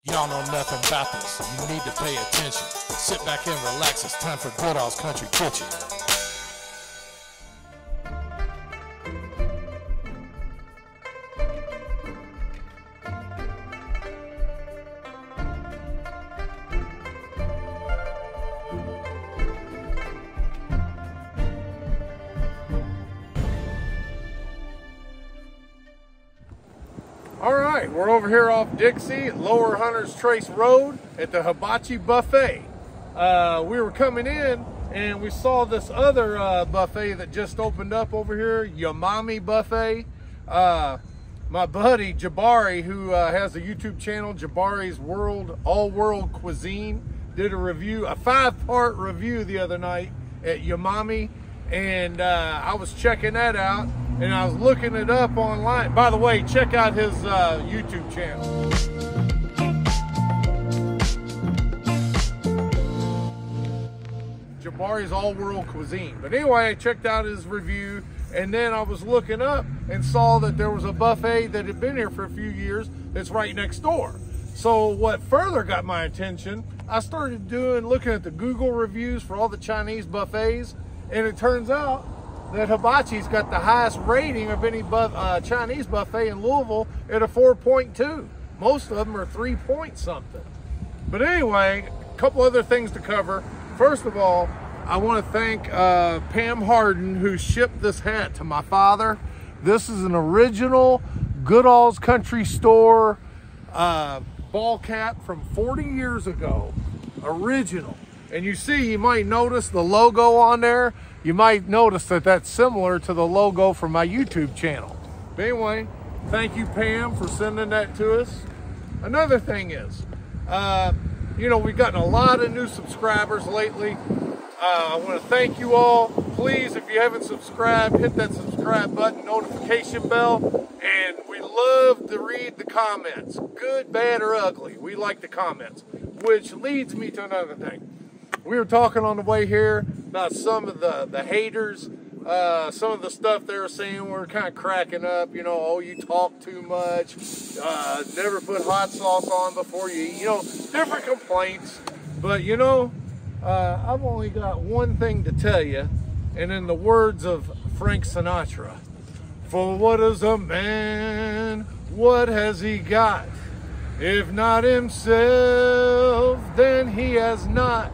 Y'all know nothing about this. You need to pay attention. Sit back and relax. It's time for Goodall's Country Kitchen. All right, we're over here off Dixie at Lower Hunters Trace Road at the Hibachi Buffet. We were coming in and we saw this other buffet that just opened up over here, Umami Buffet. My buddy Jabari, who has a YouTube channel, Jabari's All World Cuisine, did a review, a 5-part review the other night at Umami, and I was checking that out. And I was looking it up online. By the way, check out his YouTube channel. Jabari's All World Cuisine. But anyway, I checked out his review, and then I was looking up and saw that there was a buffet that had been here for a few years that's right next door. So what further got my attention, I started looking at the Google reviews for all the Chinese buffets, and it turns out that Hibachi's got the highest rating of any Chinese buffet in Louisville at a 4.2. Most of them are 3 point something. But anyway, a couple other things to cover. First of all, I want to thank Pam Harden, who shipped this hat to my father. This is an original Goodall's Country Store ball cap from 40 years ago. Original. And you might notice the logo on there. You might notice that that's similar to the logo from my YouTube channel. But anyway, thank you, Pam, for sending that to us. Another thing is, you know, we've gotten a lot of new subscribers lately. I want to thank you all. Please, if you haven't subscribed, hit that subscribe button, notification bell, and we love to read the comments. Good, bad, or ugly. We like the comments, which leads me to another thing. We were talking on the way here about some of the haters, some of the stuff they were saying. We were kind of cracking up, you know, oh, you talk too much, never put hot sauce on before you eat, you know, different complaints. But, you know, I've only got one thing to tell you, and in the words of Frank Sinatra, for what is a man, what has he got? If not himself, then he has not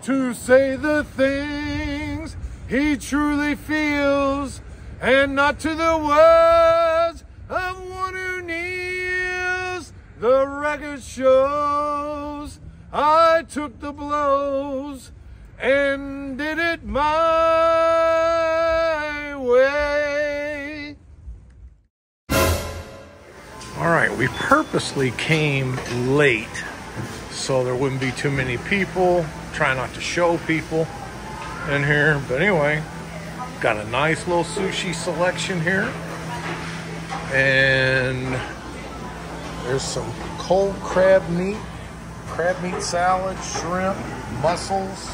to say the things he truly feels, and not to the words of one who kneels. The record shows I took the blows and did it my way. All right, we purposely came late so there wouldn't be too many people. Try not to show people in here, but anyway, got a nice little sushi selection here, and there's some cold crab meat salad, shrimp, mussels,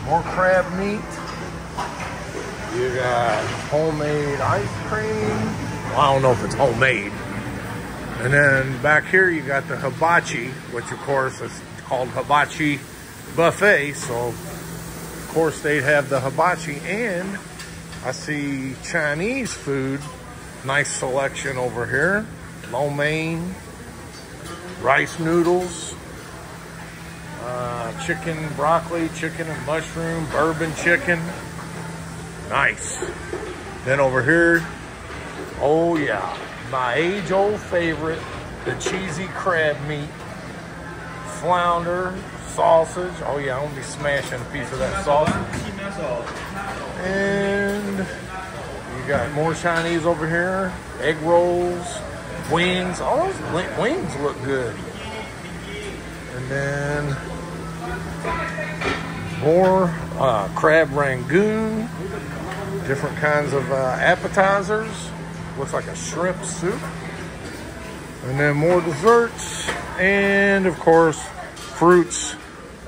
more crab meat. You got homemade ice cream. Well, I don't know if it's homemade. And then back here you got the hibachi, which of course is called Hibachi Buffet, so of course they'd have the hibachi. And I see Chinese food, nice selection over here, lo mein, rice noodles, chicken, broccoli, chicken and mushroom, bourbon chicken, nice. Then over here, oh yeah, my age-old favorite, the cheesy crab meat, flounder, sausage. Oh yeah, I'm gonna be smashing a piece of that sausage. And you got more Chinese over here, egg rolls, wings. Oh, those wings look good. And then more crab rangoon, different kinds of appetizers. Looks like a shrimp soup. And then more desserts, and of course fruits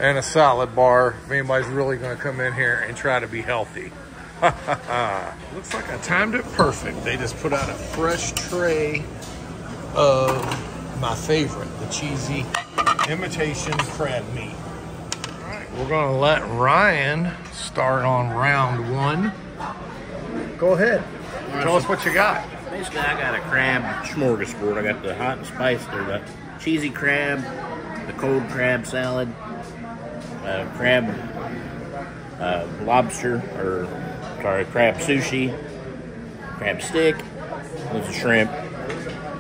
and a salad bar if anybody's really going to come in here and try to be healthy. Looks like I timed it perfect. They just put out a fresh tray of my favorite, the cheesy imitation crab meat. All right, we're gonna let Ryan start on round one. Go ahead. Tell us what you got. Basically, I got a crab smorgasbord. I got the hot and spiced, or the cheesy crab, the cold crab salad, crab lobster, or sorry, crab sushi, crab stick, there's a shrimp,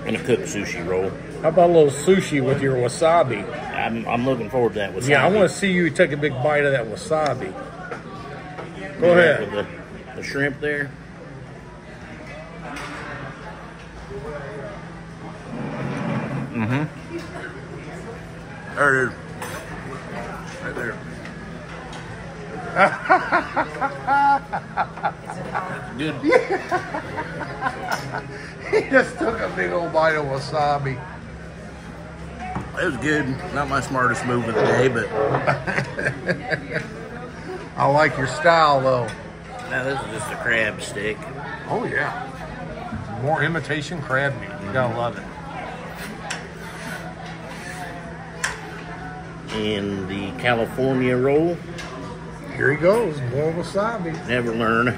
and a cooked sushi roll. How about a little sushi with your wasabi? I'm looking forward to that wasabi. Yeah, I want to see you take a big bite of that wasabi. Go ahead. With the shrimp there. There it is. Right there. Good. He just took a big old bite of wasabi. It was good. Not my smartest move of the day, but I like your style, though. now this is just a crab stick. Oh, yeah. More imitation crab meat. You gotta love it. And the California roll. Here he goes. More wasabi. Never learn.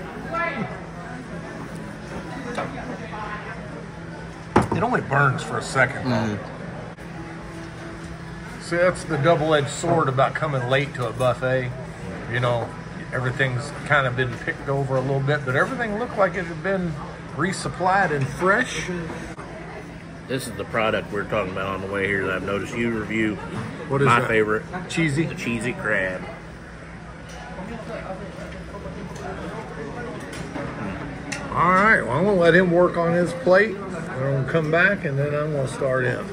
It only burns for a second, though. See, that's the double-edged sword about coming late to a buffet. You know, everything's kind of been picked over a little bit, but everything looked like it had been resupplied and fresh. This is the product we're talking about on the way here that I've noticed you review. What is my that? favorite? Cheesy? The cheesy crab. All right, well, I'm going to let him work on his plate. I'm going to come back, and then I'm going to start in.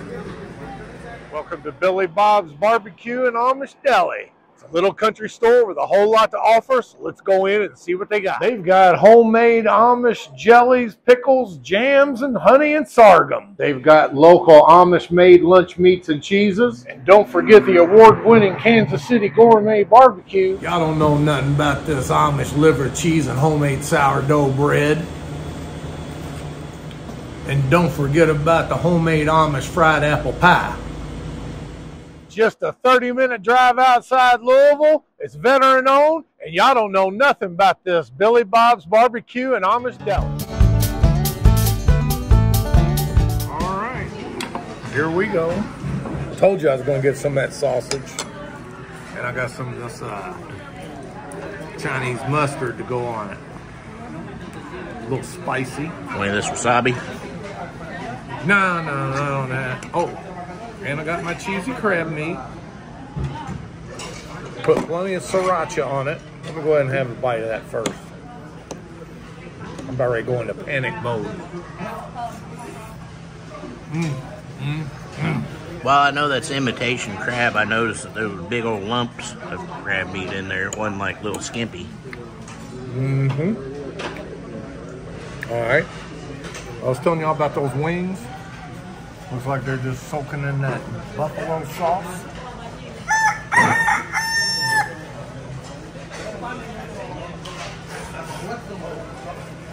Welcome to Billy Bob's Barbecue and Amish Deli. It's a little country store with a whole lot to offer, so let's go in and see what they got. They've got homemade Amish jellies, pickles, jams, and honey and sorghum. They've got local Amish-made lunch meats and cheeses. And don't forget the award-winning Kansas City Gourmet Barbecue. Y'all don't know nothing about this Amish liver, cheese, and homemade sourdough bread. And don't forget about the homemade Amish fried apple pie. Just a 30-minute drive outside Louisville. It's veteran owned, and y'all don't know nothing about this Billy Bob's Barbecue and Amish Deli. All right, here we go. Told you I was going to get some of that sausage, and I got some of this Chinese mustard to go on it. A little spicy. Any of this wasabi? No, on that. Oh. And I got my cheesy crab meat. Put plenty of sriracha on it. Let me go ahead and have a bite of that first. I'm about ready to go into panic mode. Well, I know that's imitation crab. I noticed that there were big old lumps of crab meat in there. It wasn't like little skimpy. All right. I was telling y'all about those wings. Looks like they're just soaking in that buffalo sauce.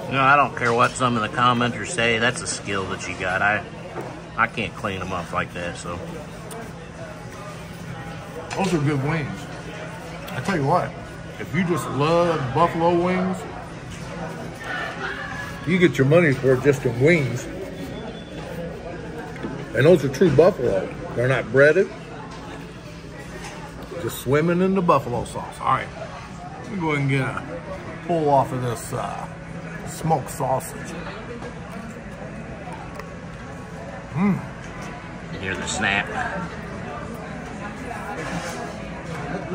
You know, I don't care what some of the commenters say. That's a skill that you got. I can't clean them up like that, so. Those are good wings. I tell you what, if you just love buffalo wings, you get your money's worth just in wings. And those are true buffalo. They're not breaded. Just swimming in the buffalo sauce. All right, let me go ahead and get a pull off of this smoked sausage. You hear the snap.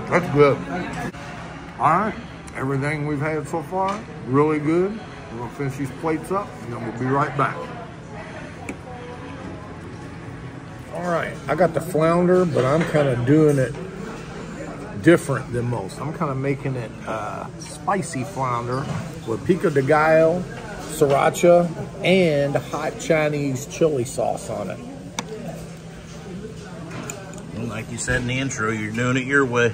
That's good. All right, everything we've had so far, really good. We're gonna finish these plates up, and then we'll be right back. All right, I got the flounder, but I'm kind of doing it different than most. I'm kind of making it spicy flounder with pico de gallo, sriracha, and hot Chinese chili sauce on it. Well, like you said in the intro, you're doing it your way.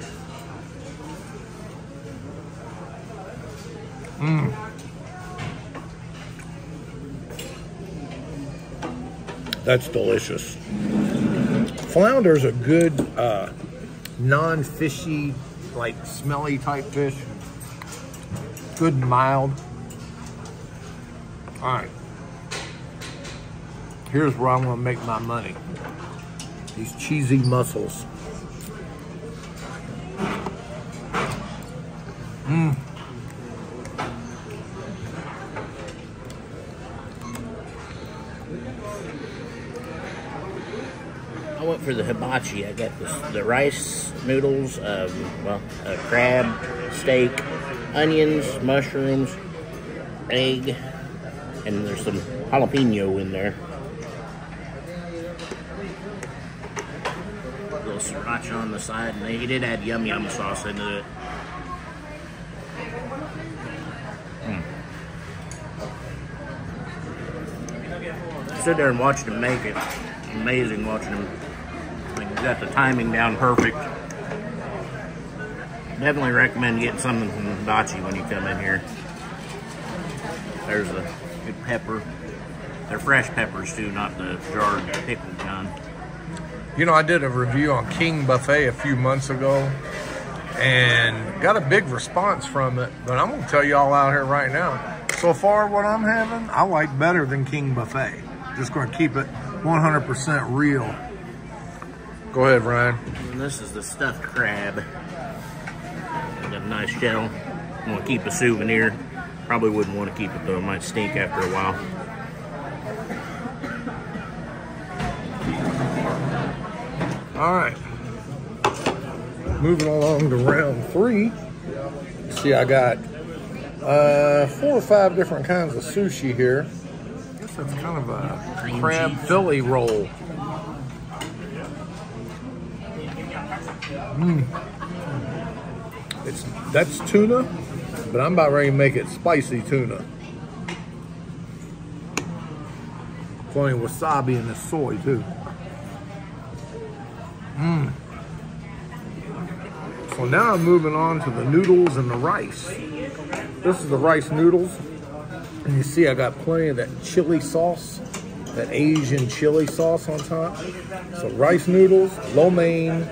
That's delicious. Flounder's a good non-fishy, like smelly type fish. Good and mild. All right. Here's where I'm gonna make my money. These cheesy mussels. Mmm. I went for the hibachi. I got the rice noodles, crab, steak, onions, mushrooms, egg, and there's some jalapeno in there. A little sriracha on the side, and they did add yum yum sauce into it. Stood there and watched him make it. Amazing watching him. Like, got the timing down perfect. Definitely recommend getting something from HIBACHI when you come in here. There's a good pepper. They're fresh peppers too, not the jarred pickled kind. You know, I did a review on King Buffet a few months ago and got a big response from it, but I'm gonna tell you all out here right now. So far, what I'm having, I like better than King Buffet. Just gonna keep it 100% real. Go ahead, Ryan. And this is the stuffed crab. Got a nice shell. I'm gonna keep a souvenir. Probably wouldn't want to keep it though. It might stink after a while. All right. Moving along to round 3. See, I got 4 or 5 different kinds of sushi here. I guess that's kind of a crab Philly roll. That's tuna, but I'm about ready to make it spicy tuna. Plenty of wasabi in this soy too. So now I'm moving on to the noodles and the rice. This is the rice noodles. And you see I got plenty of that chili sauce, that Asian chili sauce on top. So rice noodles, lo mein,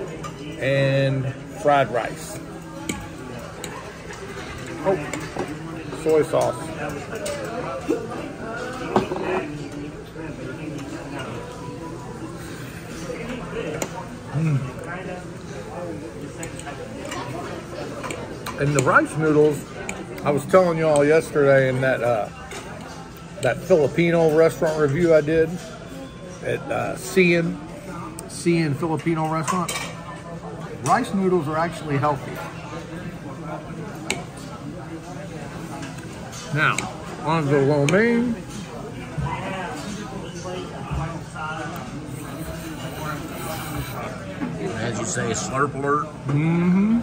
and fried rice. Oh, soy sauce. And the rice noodles, I was telling you all yesterday in that that Filipino restaurant review I did at Cian Filipino restaurant. Rice noodles are actually healthy. Now, on the lo mein. As you say, slurp alert. Mm-hmm.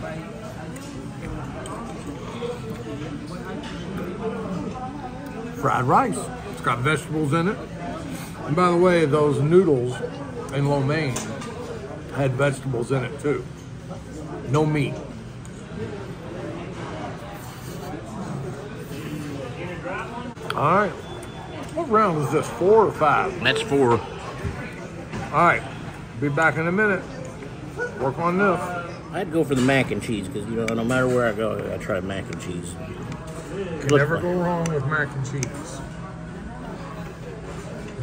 Fried rice. It's got vegetables in it. And by the way, those noodles in lo mein had vegetables in it too. No meat. All right. What round is this? 4 or 5? That's 4. All right. Be back in a minute. Work on this. I'd go for the mac and cheese because, you know, no matter where I go, I try mac and cheese. Can never go wrong with mac and cheese.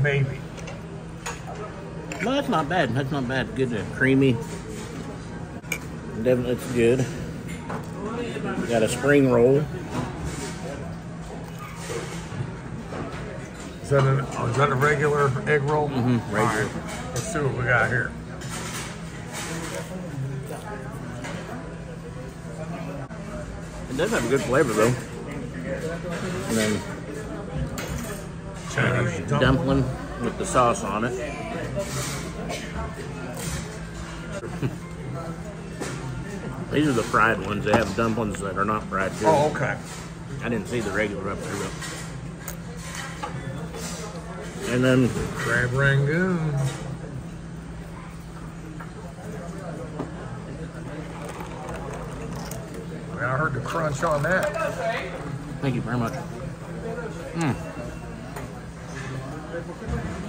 Maybe. Well, that's not bad. That's not bad. Good and creamy. Definitely, it's good. Got a spring roll. Is that a regular egg roll? Mm-hmm, regular. All right, let's see what we got here. It does have a good flavor though. And then Chinese dumpling with the sauce on it. These are the fried ones. They have dumplings that are not fried too. Oh, okay. I didn't see the regular up there though. And then Crab rangoon. I heard the crunch on that. thank you very much.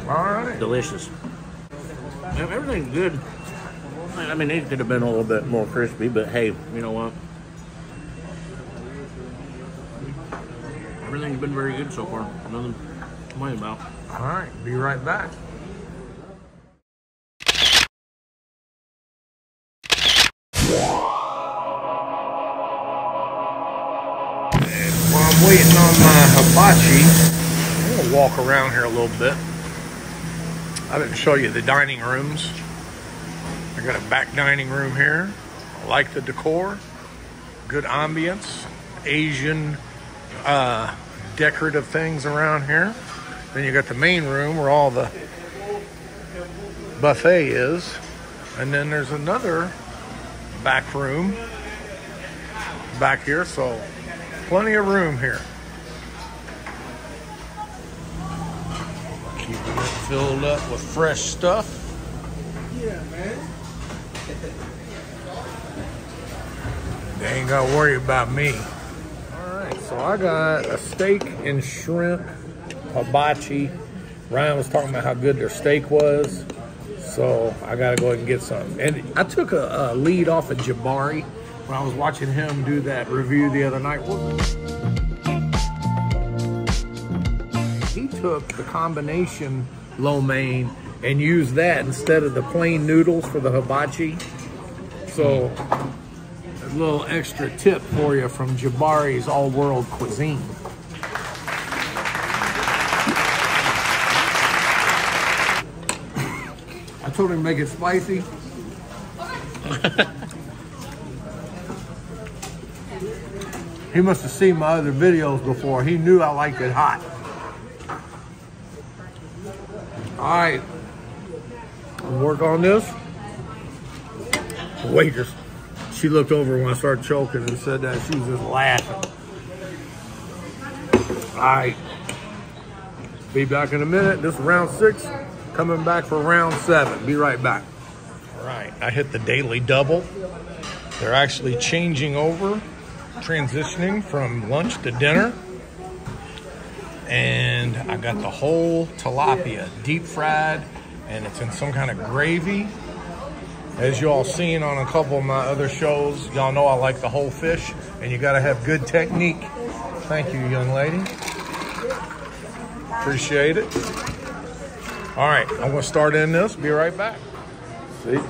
All right. Delicious. Everything's good. I mean, these could have been a little bit more crispy, but hey, you know what? Everything's been very good so far. Nothing to complain about. All right, be right back. And while I'm waiting on my hibachi, I'm gonna walk around here a little bit. I didn't show you the dining rooms. I got a back dining room here. I like the decor, good ambience, Asian decorative things around here. Then you got the main room where all the buffet is. And then there's another back room back here, so plenty of room here. Keeping it filled up with fresh stuff. Yeah, man. They ain't gotta worry about me. All right, so I got a steak and shrimp hibachi. Ryan was talking about how good their steak was, so I gotta go ahead and get some. And I took a lead off of Jabari when I was watching him do that review the other night. He took the combination lo mein and used that instead of the plain noodles for the hibachi. So a little extra tip for you from Jabari's All World Cuisine. I told him to make it spicy. He must have seen my other videos before. He knew I liked it hot. All right, work on this. The waitress, she looked over when I started choking and said that she was just laughing. All right, be back in a minute. This is round 6, coming back for round 7. Be right back. All right, I hit the daily double. They're actually changing over, transitioning from lunch to dinner. And I got the whole tilapia deep fried, and it's in some kind of gravy. As you all seen on a couple of my other shows, y'all know I like the whole fish, and you gotta have good technique. Thank you, young lady. Appreciate it. All right, I'm gonna start in this, be right back. See,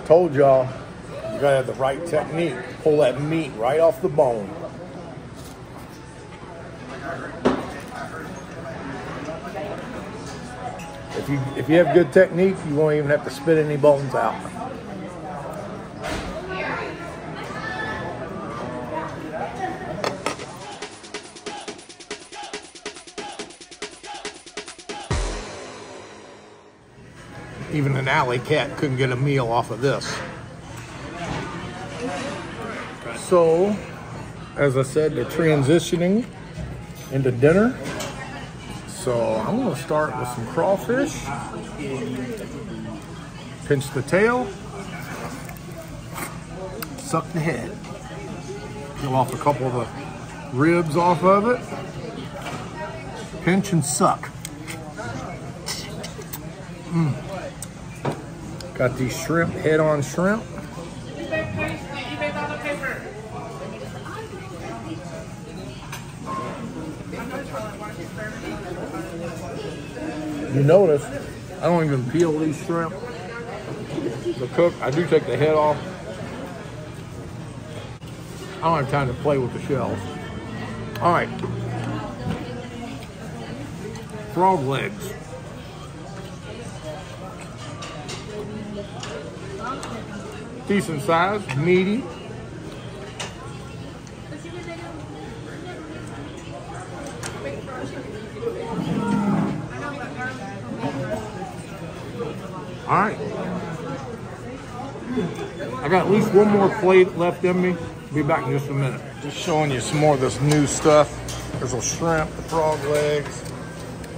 told y'all, you gotta have the right technique. Pull that meat right off the bone. If you have good technique, you won't even have to spit any bones out. Even an alley cat couldn't get a meal off of this. So, as I said, they're transitioning into dinner. So I'm gonna start with some crawfish. Pinch the tail. Suck the head. Peel off a couple of the ribs off of it. Pinch and suck. Got these shrimp, head-on shrimp. You notice, I don't even peel these shrimp. The cook, I do take the head off. I don't have time to play with the shells. All right. Frog legs. Decent size, meaty. All right. I got at least one more plate left in me. Be back in just a minute. Just showing you some more of this new stuff. There's a shrimp, the frog legs,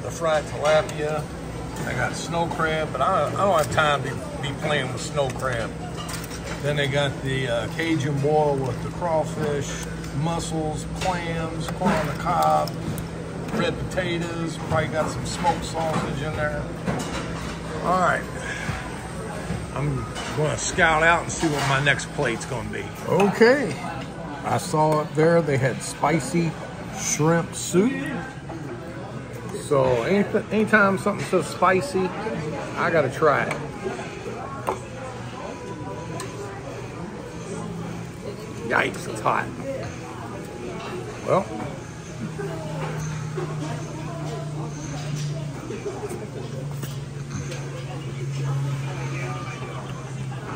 the fried tilapia. I got snow crab, but I don't have time to be playing with snow crab. Then they got the Cajun boil with the crawfish, mussels, clams, corn on the cob, red potatoes. Probably got some smoked sausage in there. All right. I'm going to scout out and see what my next plate's going to be. Okay. I saw up there they had spicy shrimp soup. So anytime something says spicy, I got to try it. Yikes, it's hot. Well,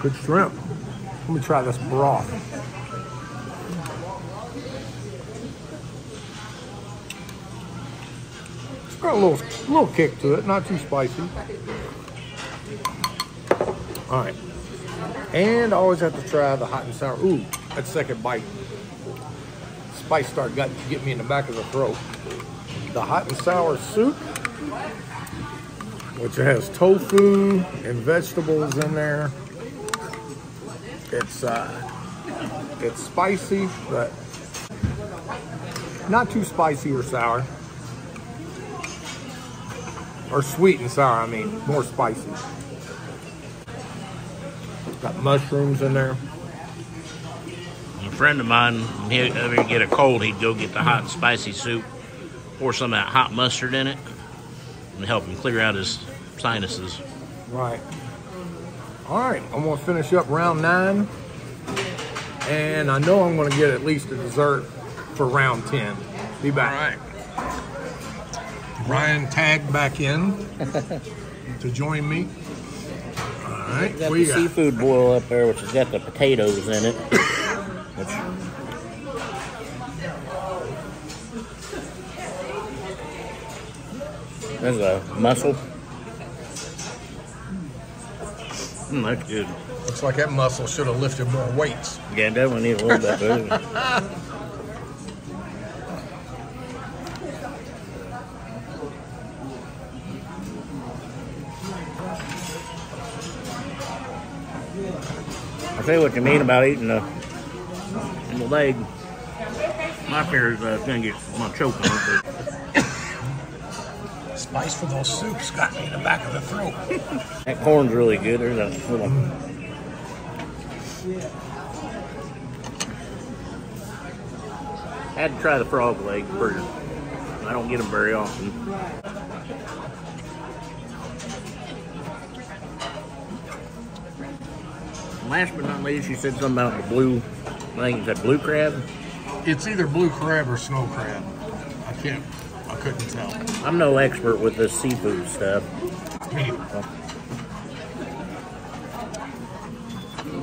good shrimp. Let me try this broth. It's got a little kick to it, not too spicy. All right. And I always have to try the hot and sour. Ooh, that second bite. Spice started to get me in the back of the throat. The hot and sour soup, which has tofu and vegetables in there. It's spicy, but not too spicy or sour. Or sweet and sour, I mean, more spicy. Got mushrooms in there. A friend of mine, when he'd ever get a cold, he'd go get the hot and spicy soup, pour some of that hot mustard in it, and help him clear out his sinuses. Right. All right, I'm going to finish up round 9. And I know I'm going to get at least a dessert for round 10. Be back. All right. Ryan tagged back in to join me. All right. Got the seafood boil up there, which has got the potatoes in it. There's a mussel. That's good. Looks like that mussel should have lifted more weights. Yeah, definitely need a little bit of food. I tell you what you mean about eating the leg. My fear is going to choke on it. Spice for those soups got me in the back of the throat. That corn's really good. There's a little. I had to try the frog leg first. I don't get them very often. Last but not least, you said something about the blue. I think you said blue crab. It's either blue crab or snow crab. I couldn't tell. I'm no expert with this seafood stuff.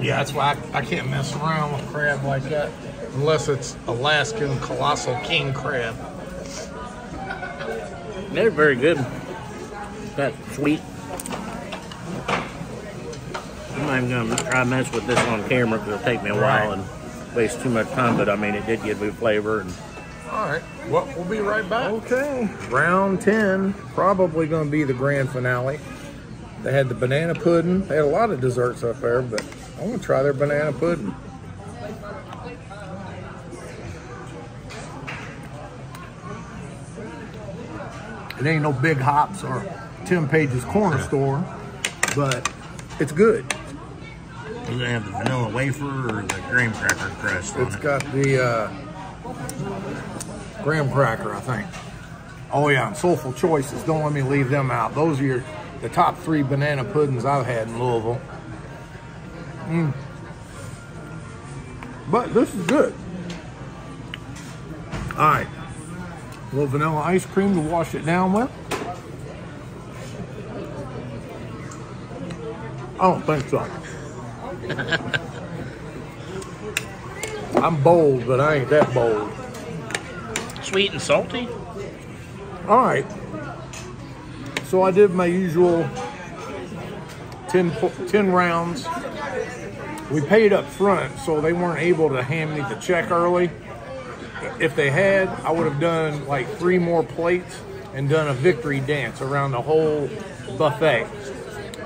Yeah, that's why I can't mess around with crab like that unless it's Alaskan colossal king crab. They're very good. That's sweet. I'm not even going to try to mess with this on camera because it'll take me a while and waste too much time, but I mean, it did give me flavor. And all right, well, we'll be right back. Okay, round 10, probably going to be the grand finale. They had the banana pudding. They had a lot of desserts up there, but I want to try their banana pudding. It ain't no Big Hops or Tim Page's Corner Store, but it's good. Does it have the vanilla wafer or the graham cracker crust on it? It's got the graham cracker, I think. Oh yeah, and Soulful Choices. Don't let me leave them out. Those are the top 3 banana puddings I've had in Louisville. But this is good. All right. A little vanilla ice cream to wash it down with. I don't think so. I'm bold, but I ain't that bold. Sweet and salty? All right. So I did my usual 10 rounds. We paid up front, so they weren't able to hand me the check early. If they had, I would have done like 3 more plates and done a victory dance around the whole buffet.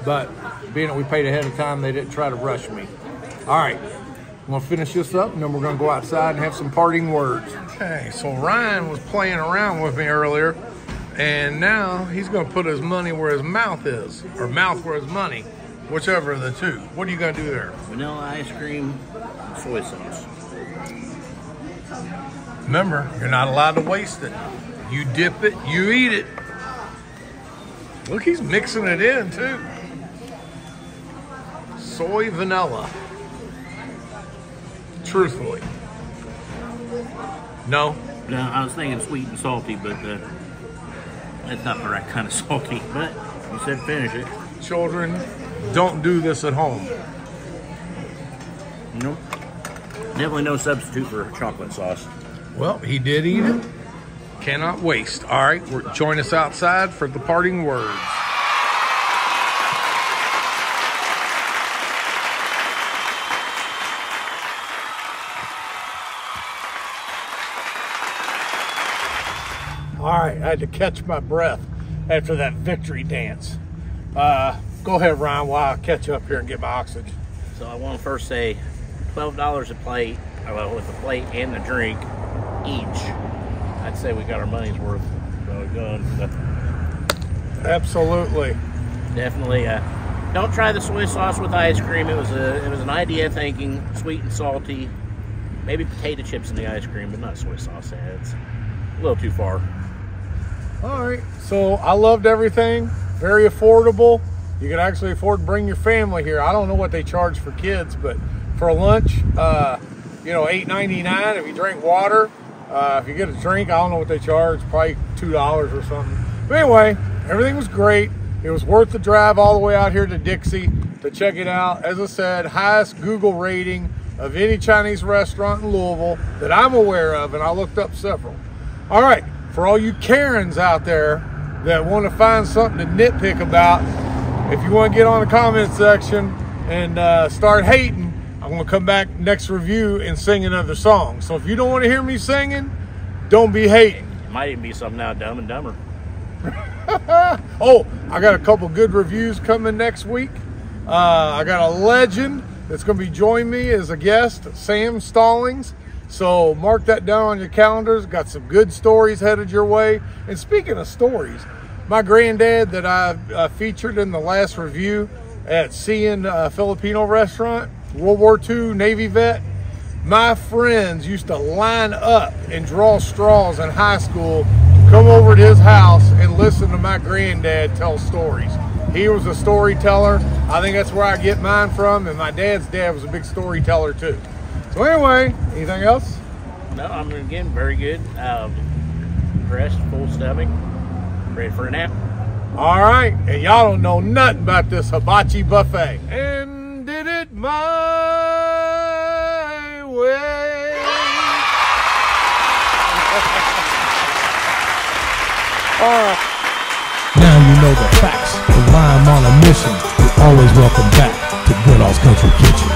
But being that we paid ahead of time, they didn't try to rush me. All right, I'm gonna finish this up and then we're gonna go outside and have some parting words. Okay, so Ryan was playing around with me earlier, and now he's gonna put his money where his mouth is, or mouth where his money. Whichever of the two. What are you gonna do there? Vanilla ice cream, soy sauce. Remember, you're not allowed to waste it. You dip it, you eat it. Look, he's mixing it in too. Soy vanilla. Truthfully. No? No, I was thinking sweet and salty, but that's not the right kind of salty. But you said finish it. Children, don't do this at home. Nope. Definitely no substitute for chocolate sauce. Well, he did eat it. Cannot waste. All right, join us outside for the parting words. All right, I had to catch my breath after that victory dance. Go ahead, Ryan, while I catch up here and get my oxygen. So I want to first say $12 a plate, well, with the plate and the drink each. I'd say we got our money's worth. So good. Absolutely. Definitely. Don't try the soy sauce with ice cream. It was an idea thinking sweet and salty. Maybe potato chips in the ice cream, but not soy sauce. It's a little too far. All right, so I loved everything. Very affordable. You can actually afford to bring your family here. I don't know what they charge for kids, but for lunch, you know, $8.99 if you drink water. If you get a drink, I don't know what they charge, probably $2 or something. But anyway, everything was great. It was worth the drive all the way out here to Dixie to check it out. As I said, highest Google rating of any Chinese restaurant in Louisville that I'm aware of, and I looked up several. All right, for all you Karens out there that want to find something to nitpick about, if you want to get on the comment section and start hating, I'm going to come back next review and sing another song. So if you don't want to hear me singing, don't be hating. It might even be something now, Dumb and Dumber. Oh, I got a couple good reviews coming next week. I got a legend that's going to be joining me as a guest, Sam Stallings. So mark that down on your calendars. Got some good stories headed your way. And speaking of stories, my granddad that I featured in the last review at Seeing Filipino Restaurant, World War II Navy vet, my friends used to line up and draw straws in high school to come over to his house and listen to my granddad tell stories. He was a storyteller. I think that's where I get mine from, and my dad's dad was a big storyteller too. So anyway, anything else? No, I'm again very good. Dressed, full stomach, ready for a nap. All right, and y'all don't know nothing about this hibachi buffet. And did it my way. All right. Now you know the facts, and why I'm on a mission. You're always welcome back to Goodall's Country Kitchen.